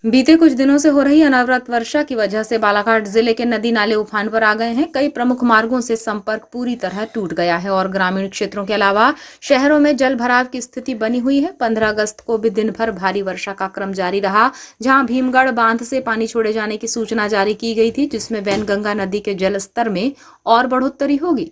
बीते कुछ दिनों से हो रही अनवरत वर्षा की वजह से बालाघाट जिले के नदी नाले उफान पर आ गए हैं। कई प्रमुख मार्गों से संपर्क पूरी तरह टूट गया है और ग्रामीण क्षेत्रों के अलावा शहरों में जल भराव की स्थिति बनी हुई है। 15 अगस्त को भी दिन भर भारी वर्षा का क्रम जारी रहा, जहां भीमगढ़ बांध से पानी छोड़े जाने की सूचना जारी की गई थी, जिसमें वैनगंगा नदी के जल स्तर में और बढ़ोतरी होगी।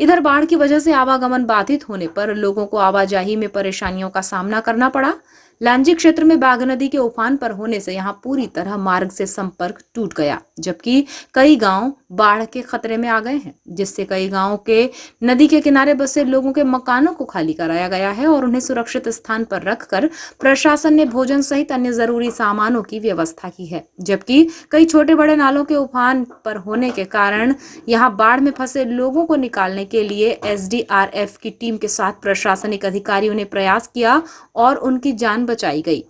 इधर बाढ़ की वजह से आवागमन बाधित होने पर लोगों को आवाजाही में परेशानियों का सामना करना पड़ा। लांजी क्षेत्र में बाघ नदी के उफान पर होने से यहां पूरी तरह मार्ग से संपर्क टूट गया, जबकि कई गांव बाढ़ के खतरे में आ गए हैं, जिससे कई गांवों के नदी के किनारे बसे लोगों के मकानों को खाली कराया गया है और उन्हें सुरक्षित स्थान पर रखकर प्रशासन ने भोजन सहित अन्य जरूरी सामानों की व्यवस्था की है। जबकि कई छोटे बड़े नालों के उफान पर होने के कारण यहां बाढ़ में फंसे लोगों को निकालने के लिए एसडीआरएफ की टीम के साथ प्रशासनिक अधिकारियों ने प्रयास किया और उनकी जान बचाई गई।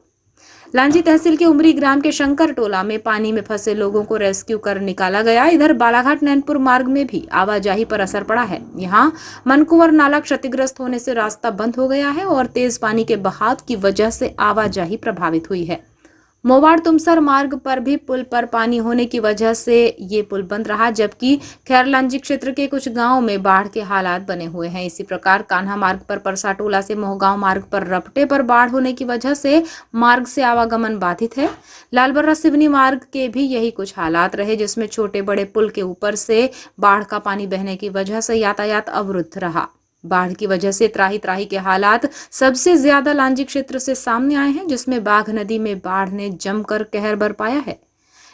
लांजी तहसील के उमरी ग्राम के शंकर टोला में पानी में फंसे लोगों को रेस्क्यू कर निकाला गया। इधर बालाघाट नैनपुर मार्ग में भी आवाजाही पर असर पड़ा है। यहां मनकुंवर नाला क्षतिग्रस्त होने से रास्ता बंद हो गया है और तेज पानी के बहाव की वजह से आवाजाही प्रभावित हुई है। मोवाड़ तुमसर मार्ग पर भी पुल पर पानी होने की वजह से ये पुल बंद रहा, जबकि खैरलांजी क्षेत्र के कुछ गांवों में बाढ़ के हालात बने हुए हैं। इसी प्रकार कान्हा मार्ग पर परसा टोला से मोहगांव मार्ग पर रपटे पर बाढ़ होने की वजह से मार्ग से आवागमन बाधित है। लालबर्रा सिवनी मार्ग के भी यही कुछ हालात रहे, जिसमें छोटे बड़े पुल के ऊपर से बाढ़ का पानी बहने की वजह से यातायात अवरुद्ध रहा। बाढ़ की वजह से त्राही त्राही के हालात सबसे ज्यादा लांजी क्षेत्र से सामने आए हैं, जिसमें बाघ नदी में बाढ़ ने जमकर कहर बरपाया है।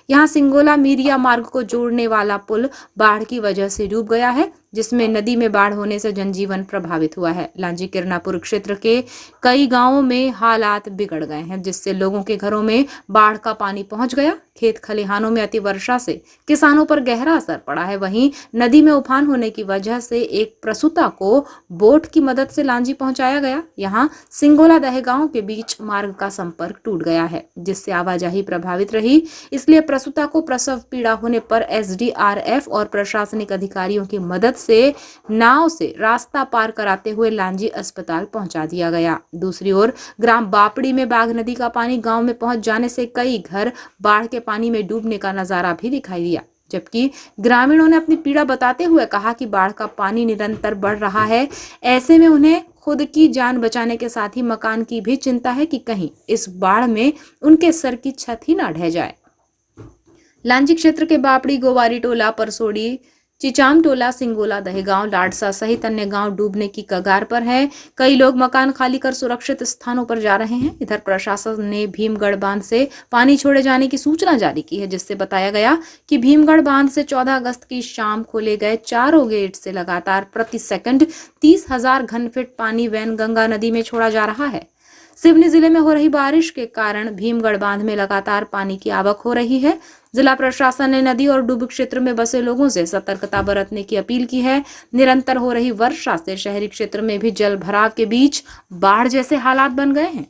यहां सिंगोला मीरिया मार्ग को जोड़ने वाला पुल बाढ़ की वजह से डूब गया है, जिसमें नदी में बाढ़ होने से जनजीवन प्रभावित हुआ है। लांजी किरनापुर क्षेत्र के कई गांवों में हालात बिगड़ गए हैं, जिससे लोगों के घरों में बाढ़ का पानी पहुंच गया। खेत खलिहानों में अति वर्षा से किसानों पर गहरा असर पड़ा है। वहीं नदी में उफान होने की वजह से एक प्रसूता को बोट की मदद से लांजी पहुंचाया गया। यहाँ सिंगोला दहगांव के बीच मार्ग का संपर्क टूट गया है, जिससे आवाजाही प्रभावित रही। इसलिए प्रसूता को प्रसव पीड़ा होने पर एसडीआरएफ और प्रशासनिक अधिकारियों की मदद से नाव से रास्ता पार कराते हुए लांजी अस्पताल पहुंचा दिया गया। दूसरी ओर ग्राम बापड़ी में बाघ नदी का पानी गांव में पहुंच जाने से कई घर बाढ़ के पानी में डूबने का नजारा भी दिखाई दिया, जबकि ग्रामीणों ने अपनी पीड़ा बताते हुए कहा कि बाढ़ का पानी निरंतर बढ़ रहा है। ऐसे में उन्हें खुद की जान बचाने के साथ ही मकान की भी चिंता है कि कहीं इस बाढ़ में उनके सर की छत ही ना ढह जाए। लांजी क्षेत्र के बापड़ी, गोवारी टोला, परसोड़ी, चिचाम टोला, सिंगोला, दहेगांव, लाडसा सहित अन्य गांव डूबने की कगार पर है। कई लोग मकान खाली कर सुरक्षित स्थानों पर जा रहे हैं। इधर प्रशासन ने भीमगढ़ बांध से पानी छोड़े जाने की सूचना जारी की है, जिससे बताया गया कि भीमगढ़ बांध से 14 अगस्त की शाम खोले गए चारों गेट से लगातार प्रति सेकंड 30,000 घनफीट पानी वैनगंगा नदी में छोड़ा जा रहा है। सिवनी जिले में हो रही बारिश के कारण भीमगढ़ बांध में लगातार पानी की आवक हो रही है। जिला प्रशासन ने नदी और डूब क्षेत्र में बसे लोगों से सतर्कता बरतने की अपील की है। निरंतर हो रही वर्षा से शहरी क्षेत्र में भी जल भराव के बीच बाढ़ जैसे हालात बन गए हैं।